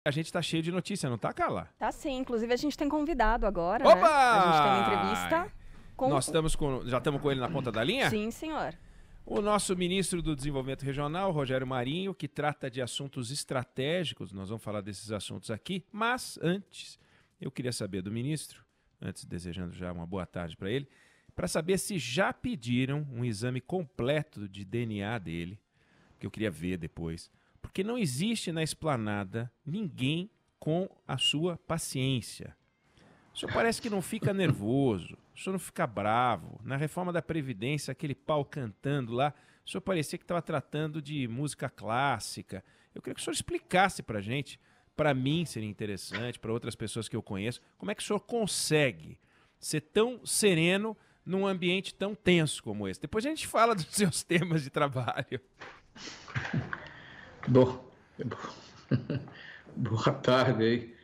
A gente tá cheio de notícia, não tá, Carla? Tá sim, inclusive a gente tem convidado agora, Opa! né? A gente tem uma entrevista com... Nós já estamos com ele na ponta da linha? Sim, senhor. O nosso ministro do Desenvolvimento Regional, Rogério Marinho, que trata de assuntos estratégicos, nós vamos falar desses assuntos aqui, mas antes, eu queria saber do ministro, antes desejando já uma boa tarde para ele, para saber se já pediram um exame completo de DNA dele, que eu queria ver depois, porque não existe na esplanada ninguém com a sua paciência. O senhor parece que não fica nervoso, o senhor não fica bravo. Na reforma da Previdência, aquele pau cantando lá, o senhor parecia que estava tratando de música clássica. Eu queria que o senhor explicasse para a gente, para mim seria interessante, para outras pessoas que eu conheço, como é que o senhor consegue ser tão sereno num ambiente tão tenso como esse. Depois a gente fala dos seus temas de trabalho. Bom, boa tarde aí.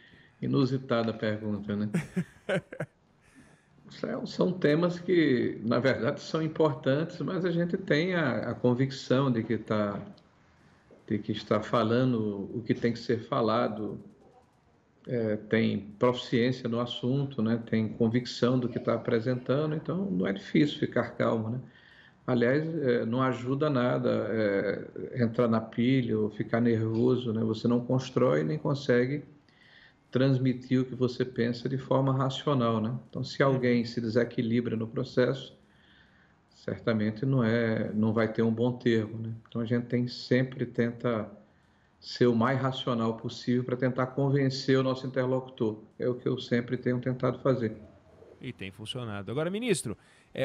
Inusitada a pergunta, né? São temas que, na verdade, são importantes, mas a gente tem a convicção de que está falando o que tem que ser falado, tem proficiência no assunto, né? Tem convicção do que está apresentando, então não é difícil ficar calmo, né? Aliás, não ajuda nada entrar na pilha ou ficar nervoso, né? Você não constrói nem consegue transmitir o que você pensa de forma racional, né? Então, se alguém se desequilibra no processo, certamente não vai ter um bom termo, né? Então, a gente sempre tenta ser o mais racional possível para tentar convencer o nosso interlocutor. É o que eu sempre tenho tentado fazer. E tem funcionado. Agora, ministro,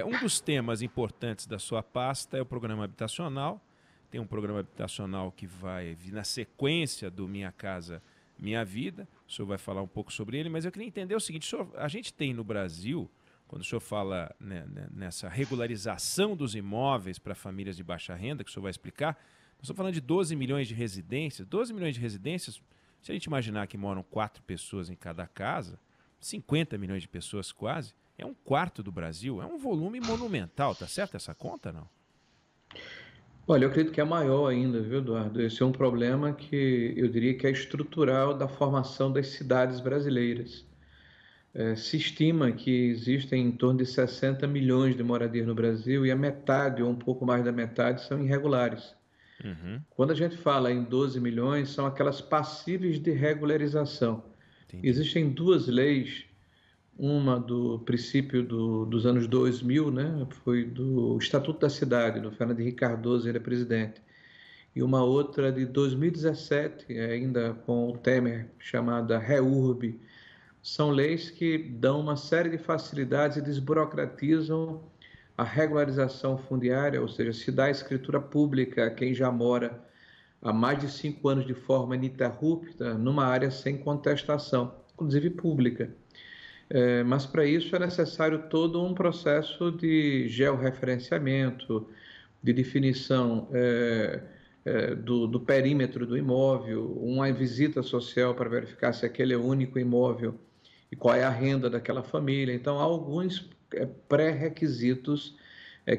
um dos temas importantes da sua pasta é o programa habitacional. Tem um programa habitacional que vai vir na sequência do Minha Casa Minha Vida. O senhor vai falar um pouco sobre ele, mas eu queria entender o seguinte, senhor, a gente tem no Brasil, quando o senhor fala nessa regularização dos imóveis para famílias de baixa renda, que o senhor vai explicar, nós estamos falando de 12 milhões de residências. 12 milhões de residências, se a gente imaginar que moram 4 pessoas em cada casa, 50 milhões de pessoas quase, é um quarto do Brasil, é um volume monumental, tá certo essa conta, não? Olha, eu acredito que é maior ainda, viu, Eduardo? Esse é um problema que eu diria que é estrutural da formação das cidades brasileiras. Se estima que existem em torno de 60 milhões de moradias no Brasil e a metade ou um pouco mais da metade são irregulares. Uhum, Quando a gente fala em 12 milhões, são aquelas passíveis de regularização. entendi. Existem duas leis, uma do princípio dos anos 2000, né? Foi do Estatuto da Cidade, do Fernando Henrique Cardoso, ele é presidente, e uma outra de 2017, ainda com o Temer, chamada REURB. São leis que dão uma série de facilidades e desburocratizam a regularização fundiária, ou seja, se dá a escritura pública a quem já mora há mais de 5 anos de forma ininterrupta numa área sem contestação, inclusive pública. Mas para isso é necessário todo um processo de georreferenciamento, de definição do perímetro do imóvel, uma visita social para verificar se aquele é o único imóvel e qual é a renda daquela família. Então, há alguns pré-requisitos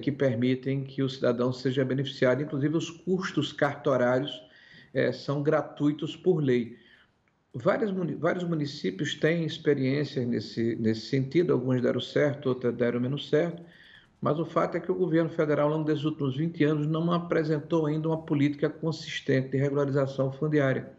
que permitem que o cidadão seja beneficiado. Inclusive, os custos cartorários são gratuitos por lei. Vários municípios têm experiências nesse sentido, alguns deram certo, outros deram menos certo, mas o fato é que o governo federal, ao longo desses últimos 20 anos, não apresentou ainda uma política consistente de regularização fundiária.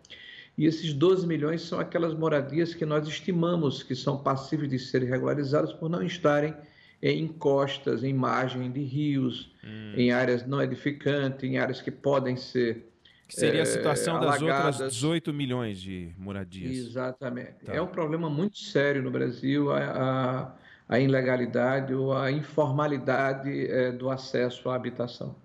E esses 12 milhões são aquelas moradias que nós estimamos que são passíveis de serem regularizadas por não estarem em encostas, em margem de rios, em áreas não edificantes, em áreas que podem ser Que seria a situação das outras alagadas. 18 milhões de moradias. Exatamente. É Tá. um problema muito sério no Brasil, a ilegalidade ou a informalidade do acesso à habitação.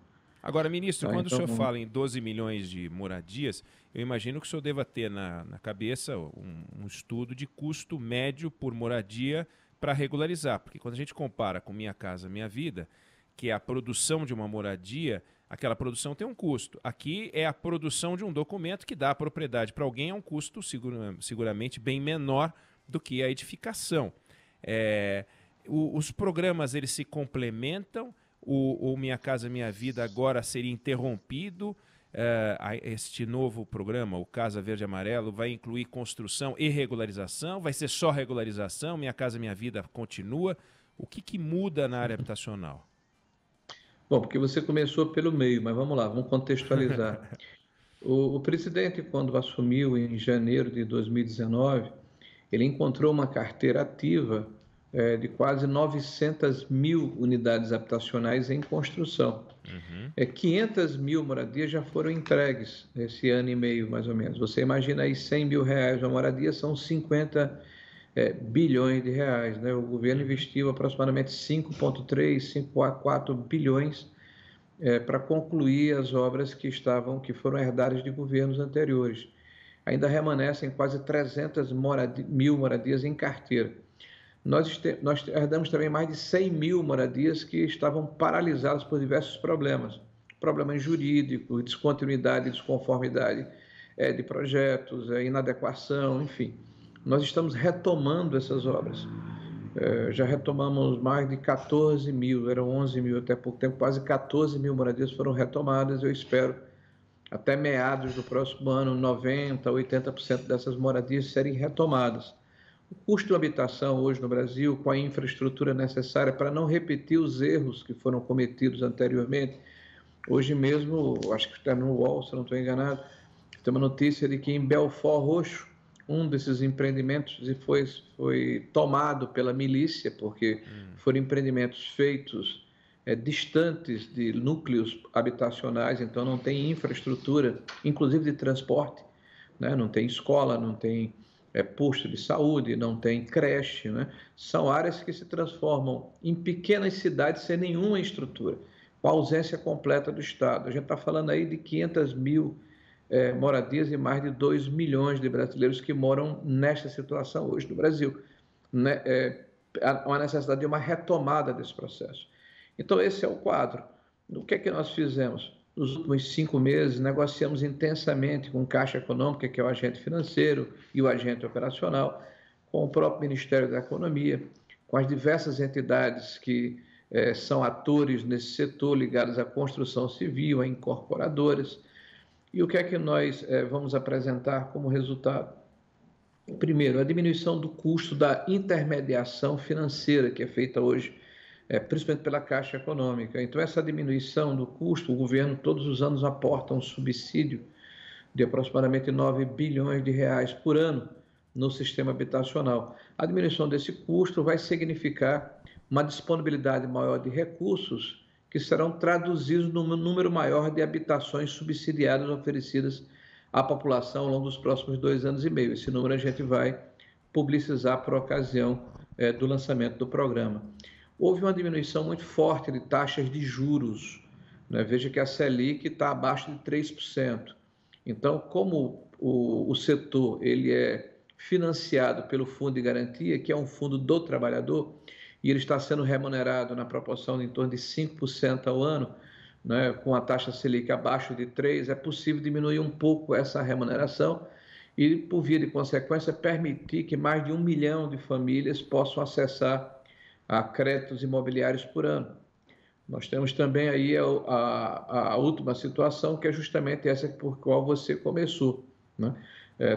Agora, ministro, Tá? quando o senhor Então, fala em 12 milhões de moradias, eu imagino que o senhor deva ter na cabeça um estudo de custo médio por moradia para regularizar. Porque quando a gente compara com Minha Casa Minha Vida, que é a produção de uma moradia, aquela produção tem um custo. Aqui é a produção de um documento que dá a propriedade para alguém, é um custo seguramente bem menor do que a edificação. Os programas eles se complementam, o Minha Casa Minha Vida agora seria interrompido. este novo programa, o Casa Verde e Amarelo, vai incluir construção e regularização? Vai ser só regularização? Minha Casa Minha Vida continua? O que muda na área habitacional? Bom, porque você começou pelo meio, mas vamos lá, vamos contextualizar. O presidente, quando assumiu em janeiro de 2019, ele encontrou uma carteira ativa de quase 900 mil unidades habitacionais em construção. 500 mil moradias já foram entregues esse ano e meio, mais ou menos. Você imagina aí 100 mil reais uma moradia, são 50 bilhões de reais, né? O governo investiu aproximadamente 5,3, 5,4 bilhões para concluir as obras que foram herdadas de governos anteriores. Ainda remanescem quase 300 mil moradias em carteira. Nós herdamos também mais de 100 mil moradias que estavam paralisadas por diversos problemas jurídicos, descontinuidade, desconformidade de projetos, inadequação, enfim. Nós estamos retomando essas obras. Já retomamos mais de 14 mil, eram 11 mil até pouco tempo, quase 14 mil moradias foram retomadas. Eu espero, até meados do próximo ano, 90%, 80% dessas moradias serem retomadas. O custo de habitação hoje no Brasil, com a infraestrutura necessária para não repetir os erros que foram cometidos anteriormente, hoje mesmo, acho que está no UOL, se não estou enganado, tem uma notícia de que em Belford Roxo, um desses empreendimentos foi tomado pela milícia, porque foram empreendimentos feitos distantes de núcleos habitacionais, então não tem infraestrutura, inclusive de transporte, né? Não tem escola, não tem posto de saúde, não tem creche, né? São áreas que se transformam em pequenas cidades sem nenhuma estrutura, com a ausência completa do Estado. A gente está falando aí de 500 mil moradias e mais de 2 milhões de brasileiros que moram nesta situação hoje no Brasil. Né? Há uma necessidade de uma retomada desse processo. Então, esse é o quadro. O que é que nós fizemos? Nos últimos 5 meses, negociamos intensamente com a Caixa Econômica, que é o agente financeiro e o agente operacional, com o próprio Ministério da Economia, com as diversas entidades que são atores nesse setor ligados à construção civil, a incorporadoras. E o que é que nós vamos apresentar como resultado? Primeiro, a diminuição do custo da intermediação financeira que é feita hoje, principalmente pela Caixa Econômica. Então, essa diminuição do custo, o governo todos os anos aporta um subsídio de aproximadamente 9 bilhões de reais por ano no sistema habitacional. A diminuição desse custo vai significar uma disponibilidade maior de recursos que serão traduzidos num número maior de habitações subsidiadas oferecidas à população ao longo dos próximos 2 anos e meio. Esse número a gente vai publicizar por ocasião do lançamento do programa. Houve uma diminuição muito forte de taxas de juros, né? Veja que a Selic está abaixo de 3%. Então, como o setor ele é financiado pelo Fundo de Garantia, que é um fundo do trabalhador, e ele está sendo remunerado na proporção de em torno de 5% ao ano, né, com a taxa Selic abaixo de 3%, é possível diminuir um pouco essa remuneração e, por via de consequência, permitir que mais de 1 milhão de famílias possam acessar a créditos imobiliários por ano. Nós temos também aí a última situação, que é justamente essa por qual você começou, né?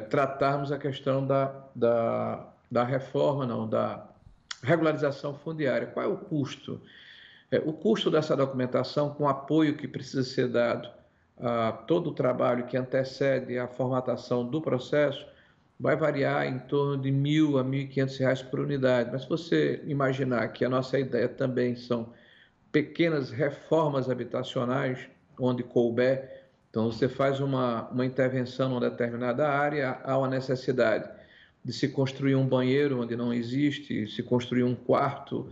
Tratarmos a questão da reforma, não, da regularização fundiária. Qual é o custo? O custo dessa documentação, com o apoio que precisa ser dado a todo o trabalho que antecede a formatação do processo, vai variar em torno de R$1.000 a R$1.500 por unidade. Mas se você imaginar que a nossa ideia também são pequenas reformas habitacionais, onde couber, então você faz uma intervenção numa determinada área, há uma necessidade de se construir um banheiro onde não existe, se construir um quarto,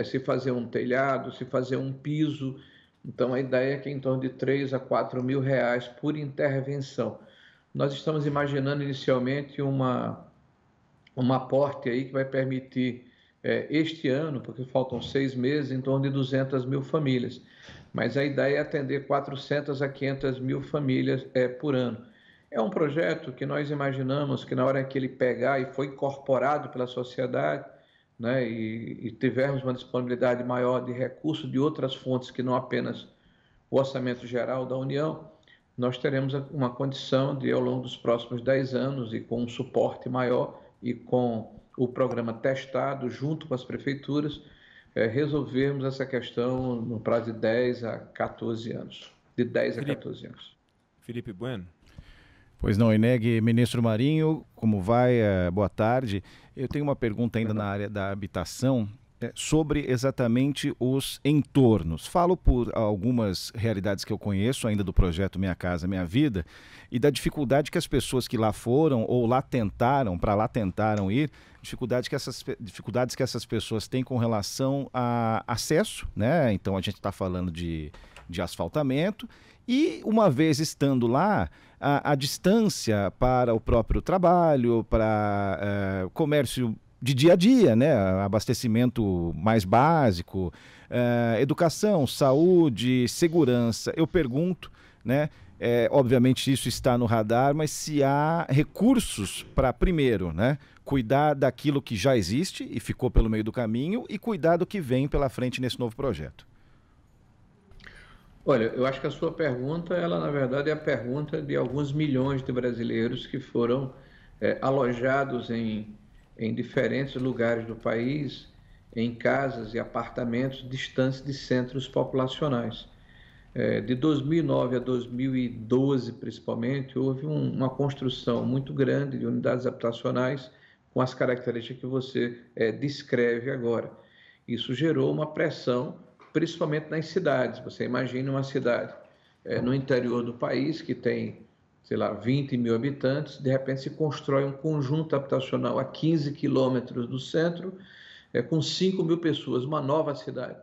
se fazer um telhado, se fazer um piso. Então, a ideia é que em torno de R$3.000 a R$4.000 por intervenção. Nós estamos imaginando inicialmente um aporte aí que vai permitir, este ano, porque faltam 6 meses, em torno de 200 mil famílias. Mas a ideia é atender 400 a 500 mil famílias por ano. É um projeto que nós imaginamos que na hora que ele pegar e for incorporado pela sociedade, né, e tivermos uma disponibilidade maior de recursos de outras fontes que não apenas o orçamento geral da União, nós teremos uma condição de, ao longo dos próximos 10 anos, e com um suporte maior e com o programa testado junto com as prefeituras, resolvermos essa questão no prazo de 10 a 14 anos. De 10 a 14 anos. Felipe Bueno. Pois não, Eneg. Ministro Marinho, como vai? Boa tarde. Eu tenho uma pergunta ainda na área da habitação, sobre exatamente os entornos. Falo por algumas realidades que eu conheço ainda do projeto Minha Casa Minha Vida e da dificuldade que as pessoas que lá foram ou lá tentaram ir, dificuldades que essas pessoas têm com relação a acesso, né? Então a gente está falando de asfaltamento e, uma vez estando lá, a distância para o próprio trabalho, para comércio de dia a dia, né? Abastecimento mais básico, educação, saúde, segurança. Eu pergunto, né? Obviamente isso está no radar, mas se há recursos para, primeiro, né, cuidar daquilo que já existe e ficou pelo meio do caminho e cuidar do que vem pela frente nesse novo projeto. Olha, eu acho que a sua pergunta, ela na verdade é a pergunta de alguns milhões de brasileiros que foram alojados em diferentes lugares do país, em casas e apartamentos distantes de centros populacionais. De 2009 a 2012, principalmente, houve uma construção muito grande de unidades habitacionais com as características que você descreve agora. Isso gerou uma pressão, principalmente nas cidades. Você imagina uma cidade no interior do país que tem, sei lá, 20 mil habitantes, de repente se constrói um conjunto habitacional a 15 quilômetros do centro, com 5 mil pessoas, uma nova cidade.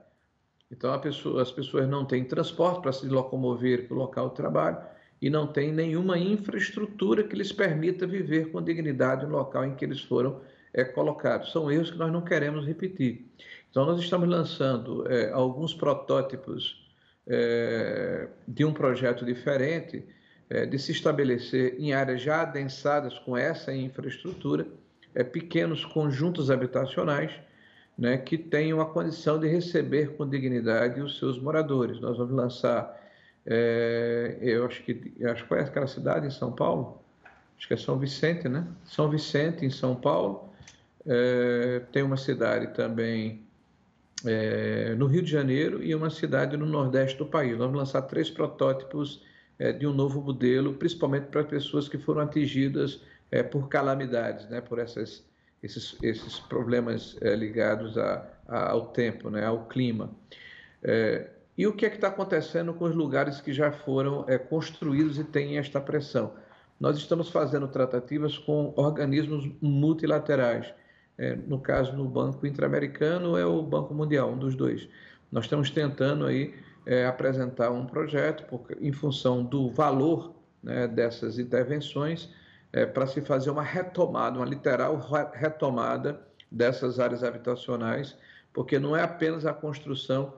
Então as pessoas não têm transporte para se locomover para o local de trabalho e não têm nenhuma infraestrutura que lhes permita viver com dignidade no local em que eles foram colocados. São erros que nós não queremos repetir. Então nós estamos lançando alguns protótipos de um projeto diferente, de se estabelecer em áreas já adensadas com essa infraestrutura, pequenos conjuntos habitacionais, né, que tenham a condição de receber com dignidade os seus moradores. Nós vamos lançar, qual é aquela cidade em São Paulo? Acho que é São Vicente, né? São Vicente, em São Paulo. Tem uma cidade também no Rio de Janeiro e uma cidade no Nordeste do país. Nós vamos lançar 3 protótipos de um novo modelo, principalmente para pessoas que foram atingidas por calamidades, né? Por esses problemas ligados ao tempo, né? Ao clima. E o que é que está acontecendo com os lugares que já foram construídos e têm esta pressão? Nós estamos fazendo tratativas com organismos multilaterais. No caso, no Banco Interamericano é o Banco Mundial, um dos dois. Nós estamos tentando aí apresentar um projeto em função do valor, né, dessas intervenções, para se fazer uma retomada, uma literal retomada dessas áreas habitacionais, porque não é apenas a construção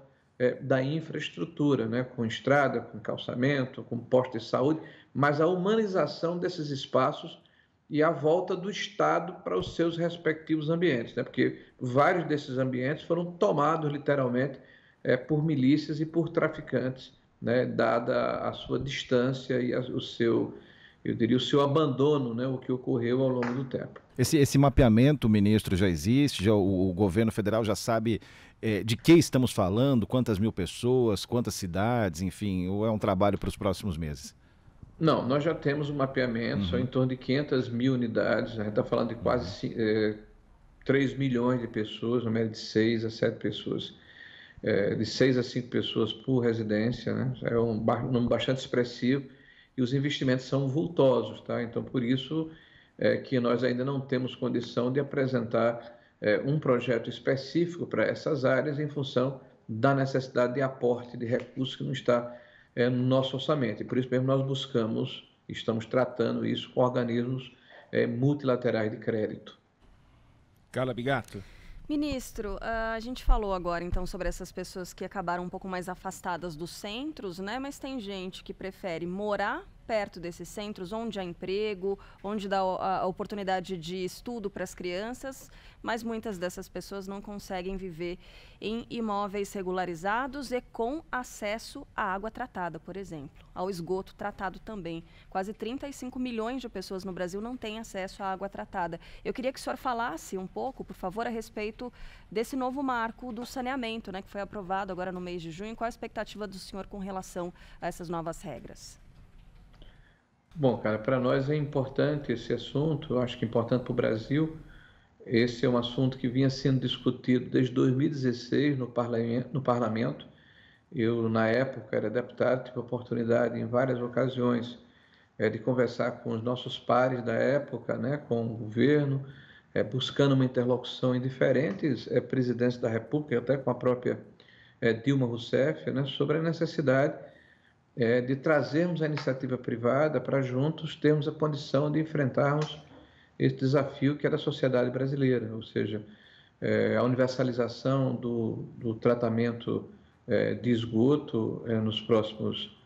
da infraestrutura, né, com estrada, com calçamento, com posto de saúde, mas a humanização desses espaços e a volta do Estado para os seus respectivos ambientes, né, porque vários desses ambientes foram tomados literalmente por milícias e por traficantes, né, dada a sua distância e o seu abandono, né, o que ocorreu ao longo do tempo. Esse mapeamento, ministro, já existe? O governo federal já sabe de que estamos falando? Quantas mil pessoas, quantas cidades, enfim, ou é um trabalho para os próximos meses? Não, nós já temos um mapeamento, são em torno de 500 mil unidades, a gente está falando de quase 3 milhões de pessoas, uma média de 6 a 7 pessoas, de 6 a 5 pessoas por residência, né? É um número bastante expressivo e os investimentos são vultosos, tá? Então, por isso que nós ainda não temos condição de apresentar um projeto específico para essas áreas em função da necessidade de aporte de recursos que não está no nosso orçamento. E por isso mesmo nós estamos tratando isso com organismos multilaterais de crédito. Carla Bigato. Ministro, a gente falou agora então sobre essas pessoas que acabaram um pouco mais afastadas dos centros, né? Mas tem gente que prefere morar perto desses centros, onde há emprego, onde dá a oportunidade de estudo para as crianças, mas muitas dessas pessoas não conseguem viver em imóveis regularizados e com acesso à água tratada, por exemplo, ao esgoto tratado também. Quase 35 milhões de pessoas no Brasil não têm acesso à água tratada. Eu queria que o senhor falasse um pouco, por favor, a respeito desse novo marco do saneamento, né, que foi aprovado agora no mês de junho. Qual a expectativa do senhor com relação a essas novas regras? Bom, cara, para nós é importante esse assunto, eu acho que é importante para o Brasil. Esse é um assunto que vinha sendo discutido desde 2016 no parlamento. Eu, na época, era deputado, tive a oportunidade em várias ocasiões de conversar com os nossos pares da época, né, com o governo, buscando uma interlocução em diferentes presidências da República, até com a própria Dilma Rousseff, né, sobre a necessidade de trazermos a iniciativa privada para juntos termos a condição de enfrentarmos esse desafio que é da sociedade brasileira, ou seja, a universalização do tratamento de esgoto nos próximos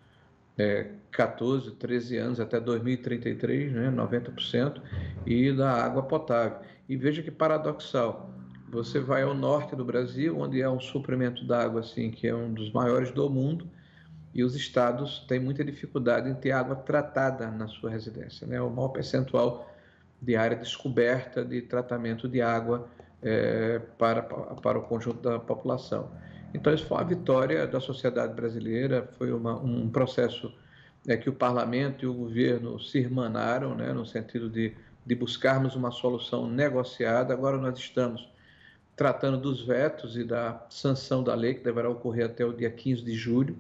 14, 13 anos, até 2033, né, 90%, e da água potável. E veja que paradoxal, você vai ao norte do Brasil, onde há um suprimento d'água assim, que é um dos maiores do mundo, e os estados têm muita dificuldade em ter água tratada na sua residência, né? O maior percentual de área descoberta de tratamento de água para o conjunto da população. Então, isso foi uma vitória da sociedade brasileira, foi um processo que o parlamento e o governo se irmanaram, né, no sentido de buscarmos uma solução negociada. Agora nós estamos tratando dos vetos e da sanção da lei, que deverá ocorrer até o dia 15 de julho.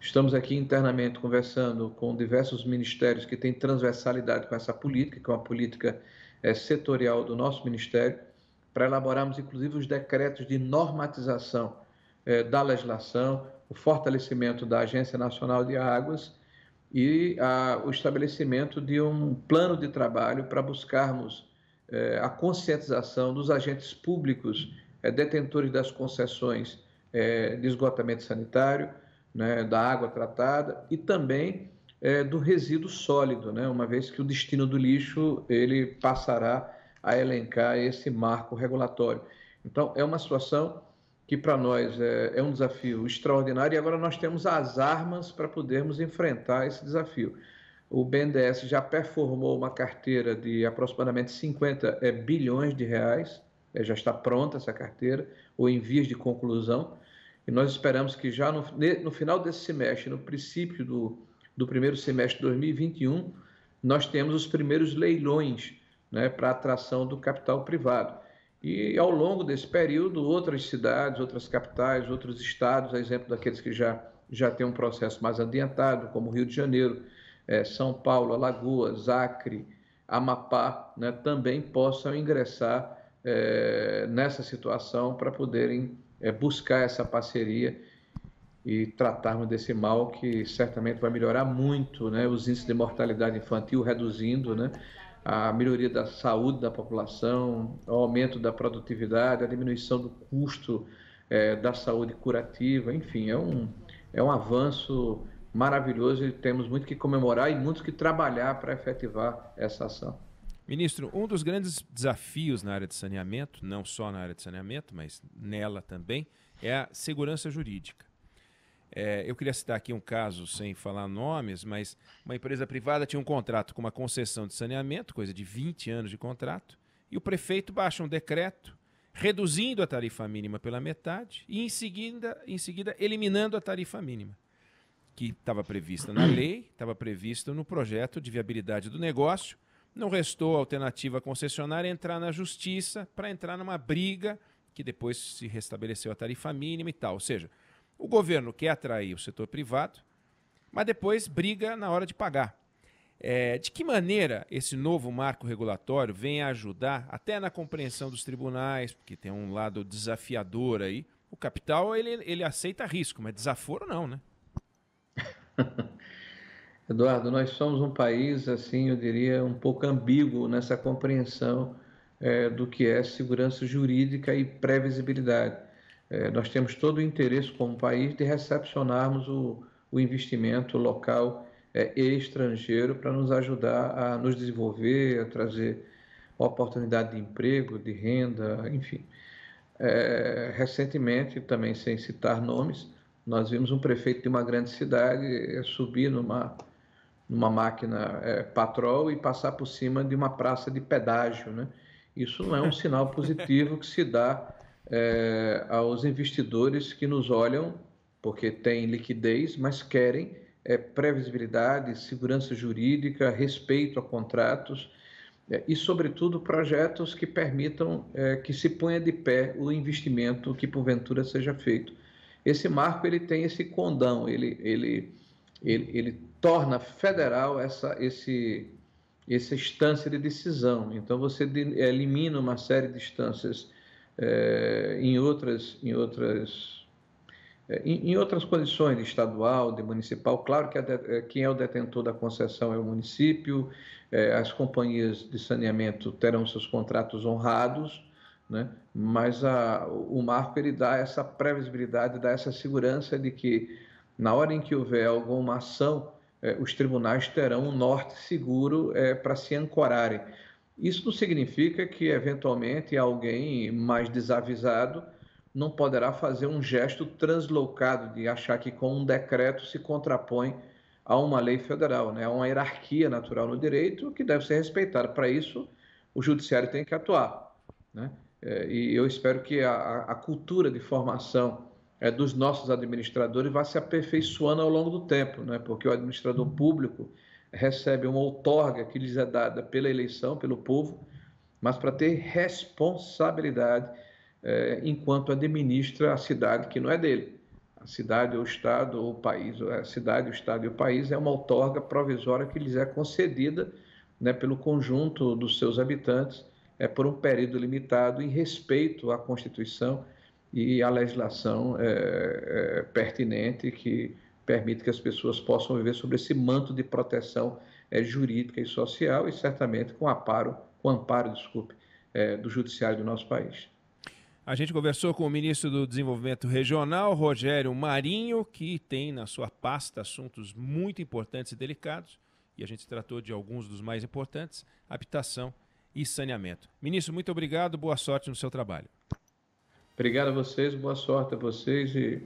Estamos aqui internamente conversando com diversos ministérios que têm transversalidade com essa política, que é uma política setorial do nosso ministério, para elaborarmos, inclusive, os decretos de normatização da legislação, o fortalecimento da Agência Nacional de Águas e o estabelecimento de um plano de trabalho para buscarmos a conscientização dos agentes públicos detentores das concessões de esgotamento sanitário, né, da água tratada e também do resíduo sólido, né, uma vez que o destino do lixo ele passará a elencar esse marco regulatório. Então, é uma situação que para nós é um desafio extraordinário e agora nós temos as armas para podermos enfrentar esse desafio. O BNDES já performou uma carteira de aproximadamente 50 bilhões de reais, já está pronta essa carteira, ou em vias de conclusão, e nós esperamos que já no final desse semestre, no princípio do primeiro semestre de 2021, nós temos os primeiros leilões, né, para atração do capital privado. E ao longo desse período, outras cidades, outras capitais, outros estados, a exemplo daqueles que já têm um processo mais adiantado, como Rio de Janeiro, São Paulo, Alagoas, Acre, Amapá, né, também possam ingressar nessa situação para poderem buscar essa parceria e tratarmos desse mal que certamente vai melhorar muito, né, os índices de mortalidade infantil reduzindo, né, a melhoria da saúde da população, o aumento da produtividade, a diminuição do custo da saúde curativa, enfim, é um avanço maravilhoso e temos muito que comemorar e muito que trabalhar para efetivar essa ação. Ministro, um dos grandes desafios na área de saneamento, não só na área de saneamento, mas nela também, é a segurança jurídica. Eu queria citar aqui um caso, sem falar nomes, mas uma empresa privada tinha um contrato com uma concessão de saneamento, coisa de 20 anos de contrato, e o prefeito baixa um decreto reduzindo a tarifa mínima pela metade e, em seguida eliminando a tarifa mínima, que estava prevista na lei, estava prevista no projeto de viabilidade do negócio. Não restou alternativa à concessionária entrar na justiça para entrar numa briga que depois se restabeleceu a tarifa mínima e tal. Ou seja, o governo quer atrair o setor privado, mas depois briga na hora de pagar. De que maneira esse novo marco regulatório vem a ajudar, até na compreensão dos tribunais, porque tem um lado desafiador aí, o capital ele aceita risco, mas desaforo não, né? Eduardo, nós somos um país, assim, eu diria, um pouco ambíguo nessa compreensão do que é segurança jurídica e previsibilidade. Nós temos todo o interesse como país de recepcionarmos o investimento local e estrangeiro para nos ajudar a nos desenvolver, a trazer oportunidade de emprego, de renda, enfim. Recentemente, também sem citar nomes, nós vimos um prefeito de uma grande cidade subir numa máquina patrol e passar por cima de uma praça de pedágio, né? Isso não é um sinal positivo que se dá aos investidores que nos olham porque têm liquidez, mas querem previsibilidade, segurança jurídica, respeito a contratos e, sobretudo, projetos que permitam que se ponha de pé o investimento que porventura seja feito. Esse marco ele tem esse condão, ele torna federal essa instância de decisão. Então, você elimina uma série de instâncias em outras condições, de estadual, de municipal. Claro que quem é o detentor da concessão é o município, as companhias de saneamento terão seus contratos honrados, né? Mas o marco ele dá essa previsibilidade, dá essa segurança de que, na hora em que houver alguma ação, os tribunais terão um norte seguro para se ancorarem. Isso não significa que, eventualmente, alguém mais desavisado não poderá fazer um gesto translocado de achar que com um decreto se contrapõe a uma lei federal, né? Há uma hierarquia natural no direito que deve ser respeitada. Para isso, o judiciário tem que atuar, né? E eu espero que a cultura de formação dos nossos administradores vá se aperfeiçoando ao longo do tempo, né? Porque o administrador público recebe uma outorga que lhes é dada pela eleição, pelo povo, mas para ter responsabilidade enquanto administra a cidade que não é dele. A cidade, o estado ou o país, a cidade, o estado e o país é uma outorga provisória que lhes é concedida, né, pelo conjunto dos seus habitantes, por um período limitado, em respeito à Constituição e à legislação pertinente que permite que as pessoas possam viver sobre esse manto de proteção jurídica e social e certamente com amparo, do judiciário do nosso país. A gente conversou com o ministro do Desenvolvimento Regional, Rogério Marinho, que tem na sua pasta assuntos muito importantes e delicados, e a gente tratou de alguns dos mais importantes, habitação e saneamento. Ministro, muito obrigado, boa sorte no seu trabalho. Obrigado a vocês, boa sorte a vocês e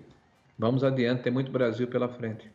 vamos adiante, tem muito Brasil pela frente.